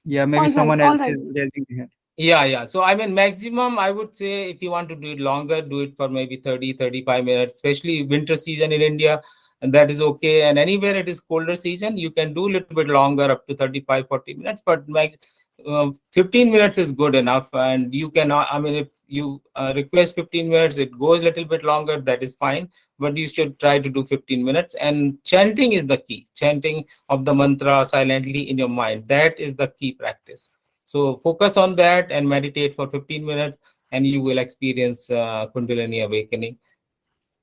Yeah, maybe All right, someone all else right. is raising their hand. Yeah. So I mean, maximum, I would say if you want to do it longer, do it for maybe 30-35 minutes, especially winter season in India, and that is okay. And anywhere it is colder season, you can do a little bit longer, up to 35-40 minutes, but 15 minutes is good enough. And you can, I mean, if you request 15 minutes, it goes a little bit longer, that is fine. But you should try to do 15 minutes. And chanting is the key. Chanting of the mantra silently in your mind. That is the key practice. So focus on that and meditate for 15 minutes, and you will experience Kundalini awakening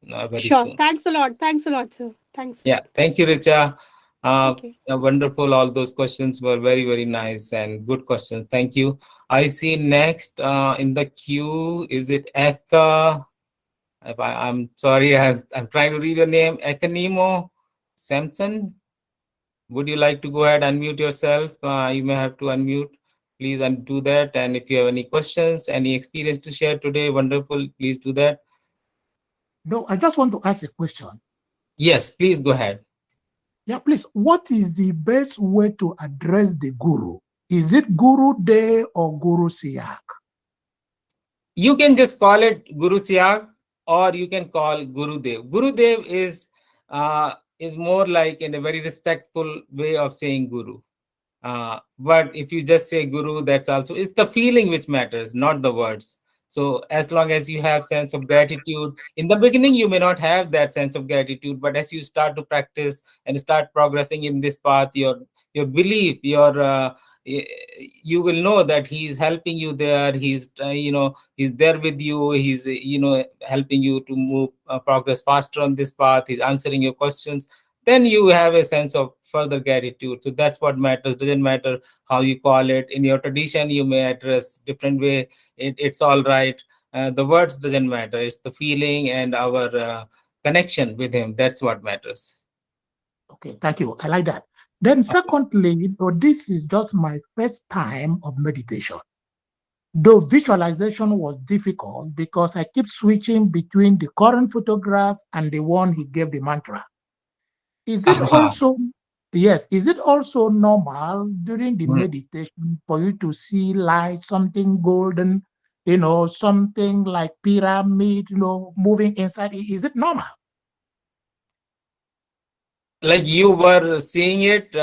very Sure. soon. Thanks a lot. Thanks a lot, sir. Thanks a Yeah, lot. thank you, Richa. Okay. Wonderful. All those questions were very, very nice and good questions. Thank you. I see next in the queue, is it Eka? I'm sorry, I'm trying to read your name. Ekanimo Samson. Would you like to go ahead and unmute yourself? You may have to unmute. Please do that. And if you have any questions, any experience to share today, wonderful. Please do that. No, I just want to ask a question. Yes, please go ahead. Yeah, please. What is the best way to address the guru? Is it Guru Day or Guru Siyak? You can just call it Guru Siyag, or you can call Guru Dev. Guru Dev is more like in a very respectful way of saying Guru. But if you just say Guru, that's also, it's the feeling which matters, not the words. So as long as you have sense of gratitude, in the beginning you may not have that sense of gratitude, but as you start to practice and start progressing in this path, your belief, you will know that he is helping you there. He's there with you. He's helping you to move progress faster on this path. He's answering your questions. Then you have a sense of further gratitude. So that's what matters. Doesn't matter how you call it. In your tradition, you may address different way. It's all right. The words doesn't matter. It's the feeling and our connection with him. That's what matters. Okay, thank you. I like that. Then, secondly, this is just my first time of meditation. Though visualization was difficult because I keep switching between the current photograph and the one he gave the mantra. Is it also, yes, is it also normal during the meditation for you to see like something golden, something like pyramid, moving inside? Is it normal? Like you were seeing it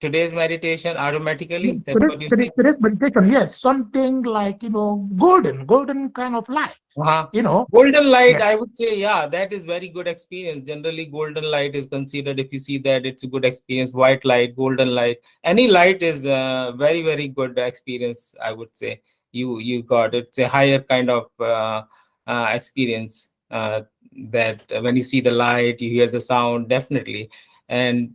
today's meditation automatically. That's what you say. Today's meditation, yes, something like, golden kind of light, Golden light, Yes. I would say, yeah, that is very good experience. Generally, golden light is considered, if you see that, it's a good experience. White light, golden light, any light is very, very good experience, I would say. you got. It's a higher kind of experience, that when you see the light, you hear the sound, definitely. And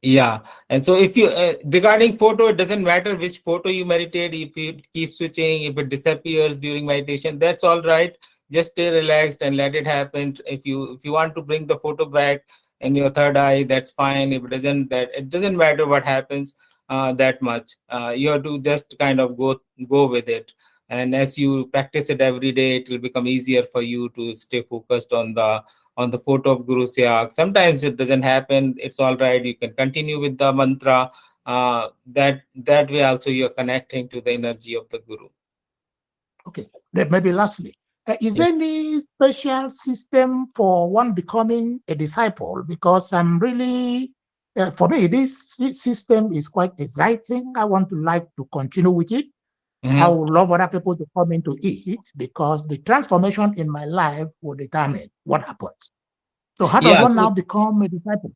yeah, and so if you regarding photo, it doesn't matter which photo you meditate. If you keep switching, if it disappears during meditation, that's all right. Just stay relaxed and let it happen. If you want to bring the photo back in your third eye, that's fine. If it doesn't, that it doesn't matter what happens that much. You have to just kind of go with it. And as you practice it every day, it will become easier for you to stay focused on the photo of Guru Siyag. Sometimes it doesn't happen. It's all right. You can continue with the mantra. That way also you're connecting to the energy of the Guru. Okay. Then maybe lastly, is there Yes. any special system for one becoming a disciple? Because I'm really, for me, this system is quite exciting. I want to like to continue with it. I Mhm. would love other people to come into it because the transformation in my life will determine what happens. So how does Yeah. one So now become a disciple?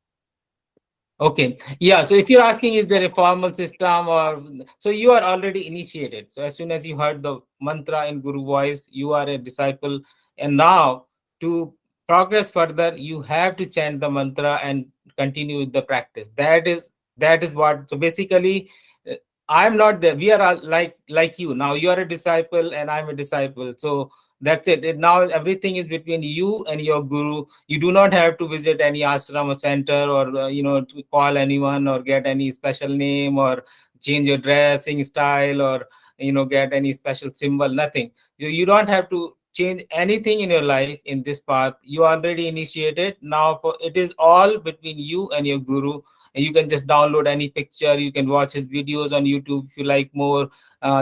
okay. Yeah. So if you're asking, is there a formal system, or so you are already initiated. So as soon as you heard the mantra in Guru voice, you are a disciple. And now to progress further, you have to chant the mantra and continue with the practice. That is what. So basically, uh, I'm not there. We are all like you. Now you are a disciple and I'm a disciple. So that's it. Now everything is between you and your guru. You do not have to visit any ashram or center, or to call anyone or get any special name, or change your dressing style, or get any special symbol. Nothing. You don't have to change anything in your life in this path. You already initiated. Now it is all between you and your guru. And you can just download any picture. You can watch his videos on YouTube if you like more.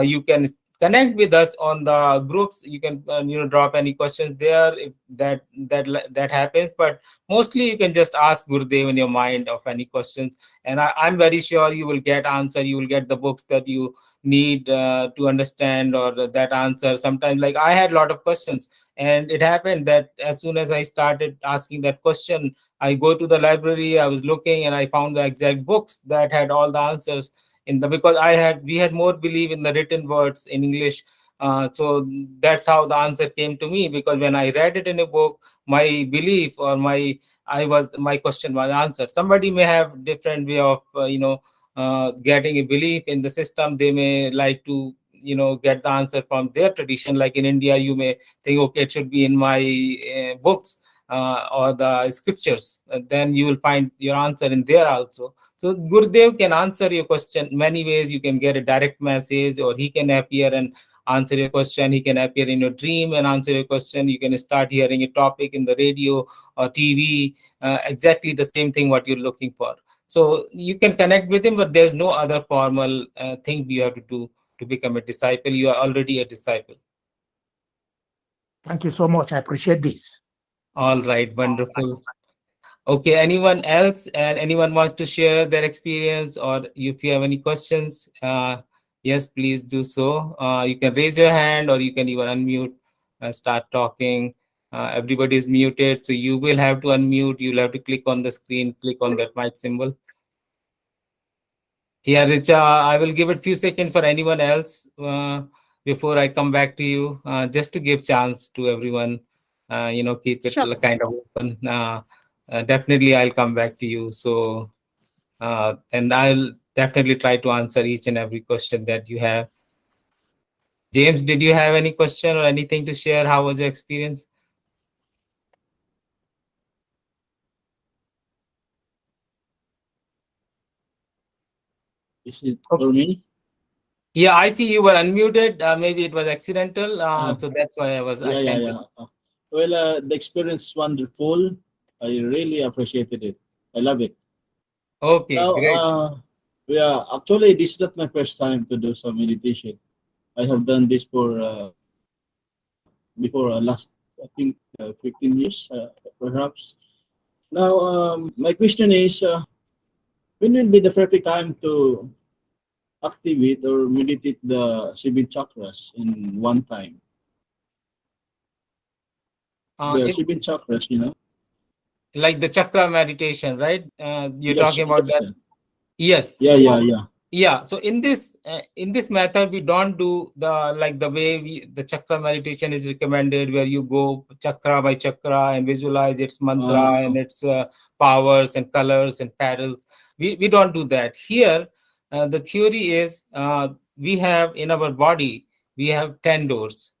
You can connect with us on the groups. You can drop any questions there if that happens. But mostly you can just ask Gurudev in your mind of any questions, and I'm very sure you will get answer. You will get the books that you need to understand, or that answer. Sometimes, like, I had a lot of questions, and it happened that as soon as I started asking that question, I go to the library, I was looking, and I found the exact books that had all the answers in the, because we had more belief in the written words in English. So that's how the answer came to me, because when I read it in a book, my belief, or my question was answered. Somebody may have different way of getting a belief in the system. They may like to get the answer from their tradition. Like in India, you may think, okay, it should be in my books, or the scriptures. Then you will find your answer in there also. So Gurudev can answer your question many ways. You can get a direct message, or he can appear and answer your question. He can appear in your dream and answer your question. You can start hearing a topic in the radio or TV, exactly the same thing what you're looking for. So you can connect with him, but there's no other formal thing you have to do to become a disciple. You are already a disciple. Thank you so much. I appreciate this. All right, wonderful. Okay, anyone else, and anyone wants to share their experience, or if you have any questions, yes, please do so. You can raise your hand, or you can even unmute and start talking. Everybody is muted, so you will have to unmute. You'll have to click on the screen, click on that mic symbol. Yeah, Richa, I will give it a few seconds for anyone else before I come back to you, just to give chance to everyone. Keep it Sure. kind of open. Definitely, I'll come back to you. So, and I'll definitely try to answer each and every question that you have. James, did you have any question or anything to share? How was your experience? Is it for me? Yeah, I see you were unmuted. Maybe it was accidental. So that's why I Yeah, yeah, can't. yeah. Well, the experience is wonderful. I really appreciated it. I love it. Okay, Now, great. yeah, actually, this is not my first time to do some meditation. I have done this for before last, I think, 15 years, perhaps. Now, my question is, when will be the perfect time to activate or meditate the seven chakras in one time? The It, seven chakras, you know? like the chakra meditation, right? You're Yes, talking about yes, that. Yes. yeah, yeah, So yeah. Yeah, so in this method we don't do the way the chakra meditation is recommended, where you go chakra by chakra and visualize its mantra and its powers and colors and petals. We don't do that here. The theory is, we have in our body, we have 10 doors.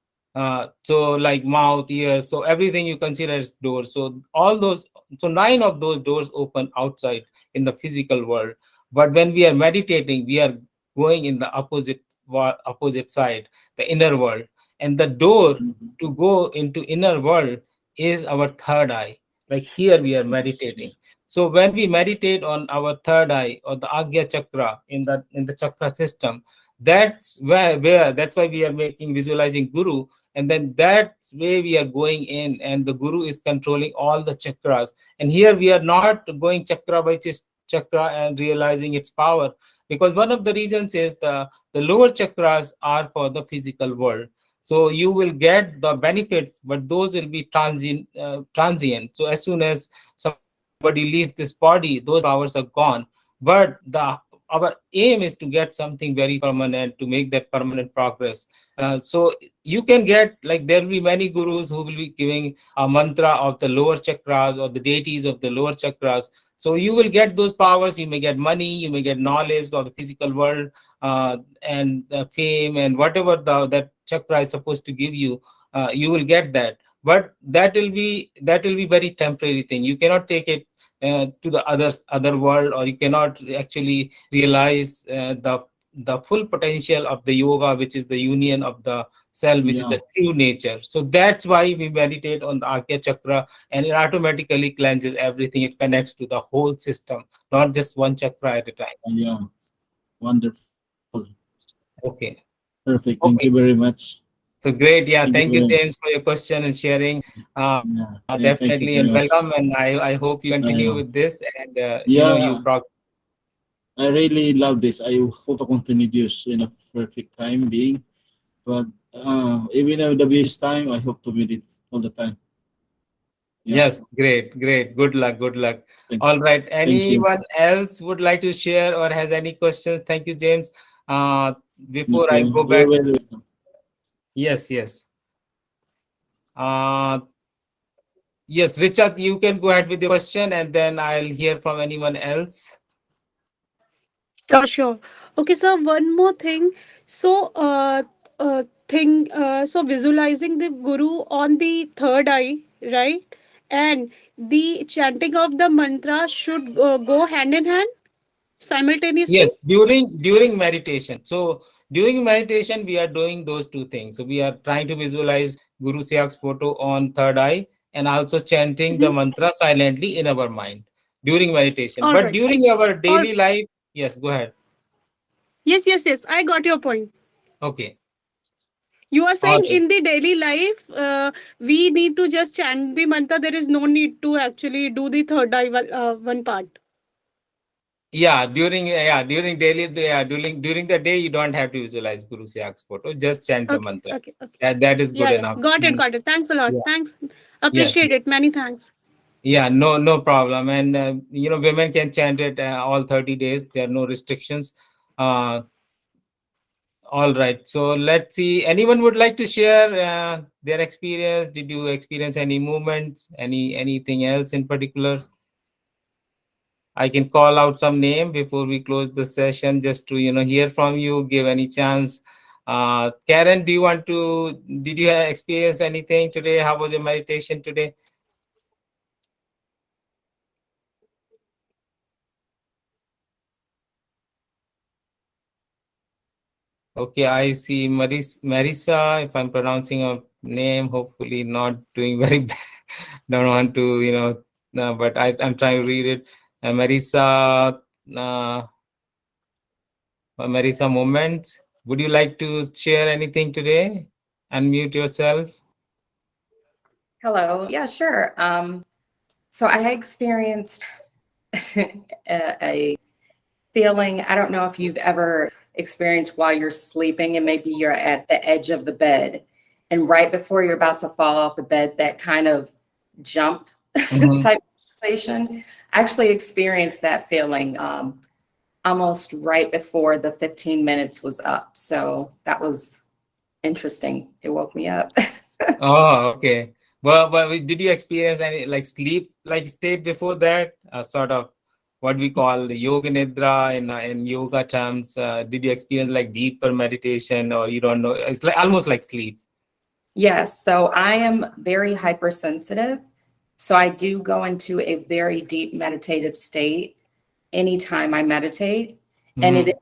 So like mouth, ears, so everything you consider as doors. So all those, so 9 of those doors open outside in the physical world. But when we are meditating, we are going in the opposite side, the inner world. And the door to go into inner world is our third eye. Like here we are meditating. So when we meditate on our third eye or the Agya chakra in the chakra system, that's that's why we are making visualizing Guru. And then that's where we are going in, and the Guru is controlling all the chakras. And here we are not going chakra by chakra and realizing its power, because one of the reasons is the lower chakras are for the physical world. So you will get the benefits, but those will be transient. So as soon as somebody leaves this body, those powers are gone. But our aim is to get something very permanent, to make that permanent progress. So you can get, like, there will be many gurus who will be giving a mantra of the lower chakras or the deities of the lower chakras. So you will get those powers. You may get money, you may get knowledge of the physical world, and fame, and whatever that chakra is supposed to give you, you will get that. But that will be very temporary thing. You cannot take it to the other world, or you cannot actually realize the full potential of the yoga, which is the union of the self, which is the true nature. So that's why we meditate on the Agya chakra, and it automatically cleanses everything. It connects to the whole system, not just one chakra at a time. Yeah, wonderful. Okay. Perfect. Thank you very much. So great. Yeah. Thank Thank you you, very James, for your question and sharing. Thank you Definitely, very and much. welcome. And I hope you continue with this, and Yeah. you I really love this. I hope to continue this in a perfect time being. But even at the best time, I hope to meet it all the time. Yeah. Yes, great, great. Good luck, good luck. Thank All right. Thank you. Anyone else would like to share or has any questions? Thank you, James. Before I go back. You're welcome. Yes, yes. Yes, Richard, you can go ahead with your question, and then I'll hear from anyone else. Sure. Okay, so one more thing. So, so visualizing the guru on the third eye, right? And the chanting of the mantra should go hand in hand simultaneously. Yes, during meditation. So during meditation, we are doing those two things. So we are trying to visualize Guru Siyag's photo on third eye, and also chanting the Mhm. mantra silently in our mind during meditation. All But right. during our All daily life, yes, go ahead. yes. I got your point. Okay. You are All saying right. in the daily life, we need to just chant the mantra. There is no need to actually do the third eye one part. During the day, you don't have to visualize Guru Siyag's photo. Just chant the mantra. Okay. That is good Yeah. enough. Got it. Thanks a lot. Yeah. Thanks. Yes. Appreciate it. Many thanks. Yeah, no problem. And women can chant it all 30 days. There are no restrictions. All right. So let's see. Anyone would like to share their experience? Did you experience any movements? Anything else in particular? I can call out some name before we close the session, just to hear from you. Give any chance. Karen, did you experience anything today? How was your meditation today? Okay, I see Marisa, if I'm pronouncing her name, hopefully not doing very bad. Don't want to, no, but I'm trying to read it. Marisa, Moments. Would you like to share anything today? Unmute yourself. Hello. Yeah, sure. So I experienced a feeling, I don't know if you've ever experienced while you're sleeping and maybe you're at the edge of the bed, and right before you're about to fall off the bed, that kind of jump type sensation. I actually experienced that feeling on almost right before the 15 minutes was up. So that was interesting. It woke me up. Oh, okay. Well, but did you experience any like sleep like state before that? Sort of what we call the yoga nidra in yoga terms. Did you experience like deeper meditation, or you don't know? It's like almost like sleep. Yes. So I am very hypersensitive. So I do go into a very deep meditative state anytime I meditate. And it is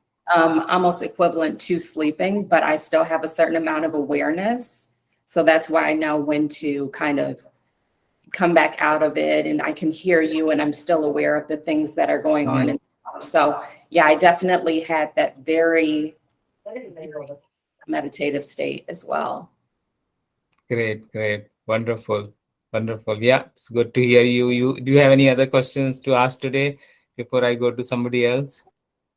almost equivalent to sleeping, but I still have a certain amount of awareness. So that's why I know when to kind of come back out of it, and I can hear you and I'm still aware of the things that are going on. So yeah, I definitely had that very meditative state as well. Great, great, wonderful, wonderful. Yeah, it's good to hear you. Do you have any other questions to ask today before I go to somebody else?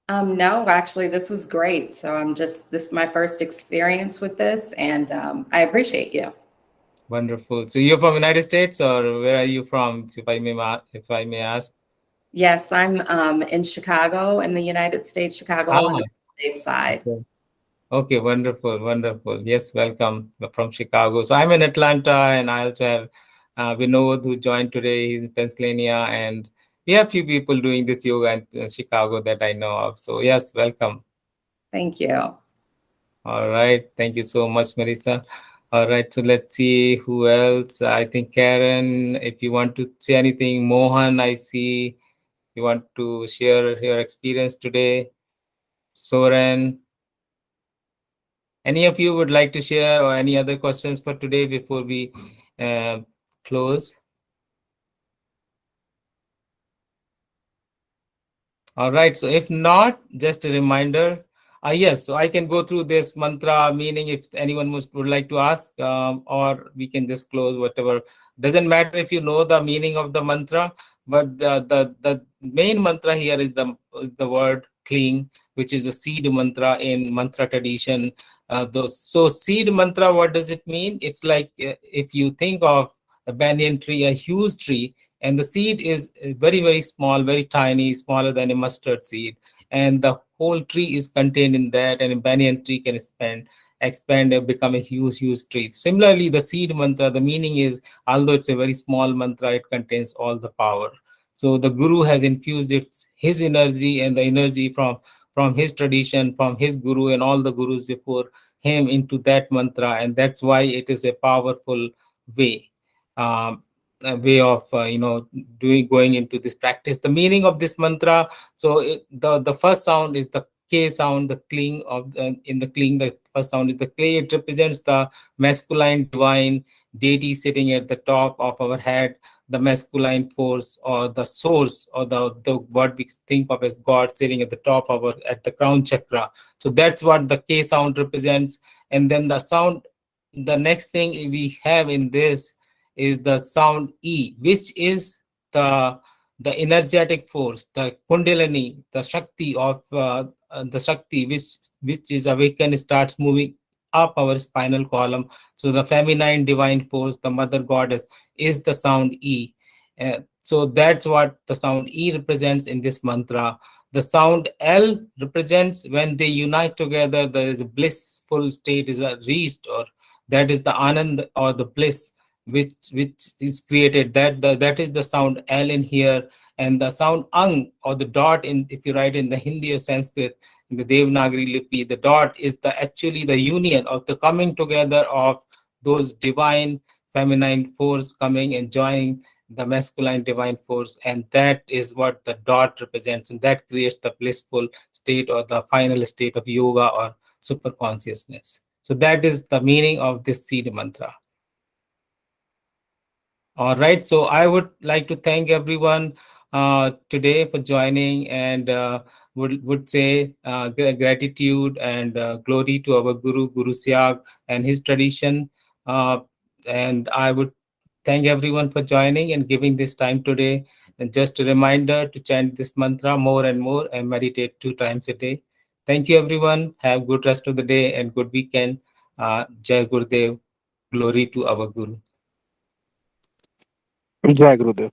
No, actually, this was great. So this is my first experience with this, and I appreciate you. Wonderful. So you're from United States, or where are you from, if I may ask? Yes, I'm in Chicago, in the United States, Chicago, Illinois state side. Okay, wonderful, wonderful. Yes, welcome from Chicago. So I'm in Atlanta, and I also have Vinod, who joined today. He's in Pennsylvania, and we have few people doing this yoga in Chicago that I know of. So yes, welcome. Thank you. All right. Thank you so much, Marisa. All right. So let's see who else. I think Karen, if you want to say anything. Mohan, I see you want to share your experience today. Soren, any of you would like to share, or any other questions for today before we close? All right. So if not, just a reminder. Yes, so I can go through this mantra meaning if anyone would like to ask, or we can just close whatever. Doesn't matter if you know the meaning of the mantra, but the main mantra here is the word cling, which is the seed mantra in mantra tradition. So seed mantra, what does it mean? It's like if you think of a banyan tree, a huge tree, and the seed is very, very small, very tiny, smaller than a mustard seed. And the whole tree is contained in that, and a banyan tree can expand and become a huge, huge tree. Similarly, the seed mantra, the meaning is, although it's a very small mantra, it contains all the power. So the guru has infused his energy and the energy from his tradition, from his guru and all the gurus before him into that mantra, and that's why it is a powerful way. A way of going into this practice. The meaning of this mantra, so the first sound is the K sound, the cling of in the cling, the first sound is the K. It represents the masculine divine deity sitting at the top of our head, the masculine force or the source, or the what we think of as God sitting at the top of at the crown chakra. So that's what the K sound represents. And then the sound, the next thing we have in this is the sound E, which is the energetic force, the Kundalini, the Shakti of the Shakti, which is awakened, starts moving up our spinal column. So the feminine divine force, the mother goddess, is the sound E. So that's what the sound E represents in this mantra. The sound L represents when they unite together, there is a blissful state is reached, or that is the anand or the bliss which is created. That is the sound L in here. And the sound ang or the dot, in if you write in the Hindi or Sanskrit, in the Devanagari Lipi, the dot is actually the union of the coming together of those divine feminine force coming and joining the masculine divine force, and that is what the dot represents, and that creates the blissful state or the final state of yoga or super consciousness. So that is the meaning of this seed mantra. All right, so I would like to thank everyone today for joining, and would say gratitude and glory to our Guru Siyag and his tradition. And I would thank everyone for joining and giving this time today. And just a reminder to chant this mantra more and more and meditate 2 times a day. Thank you, everyone. Have good rest of the day and good weekend. Jai Gurudev. Glory to our Guru. Jai Gurudev.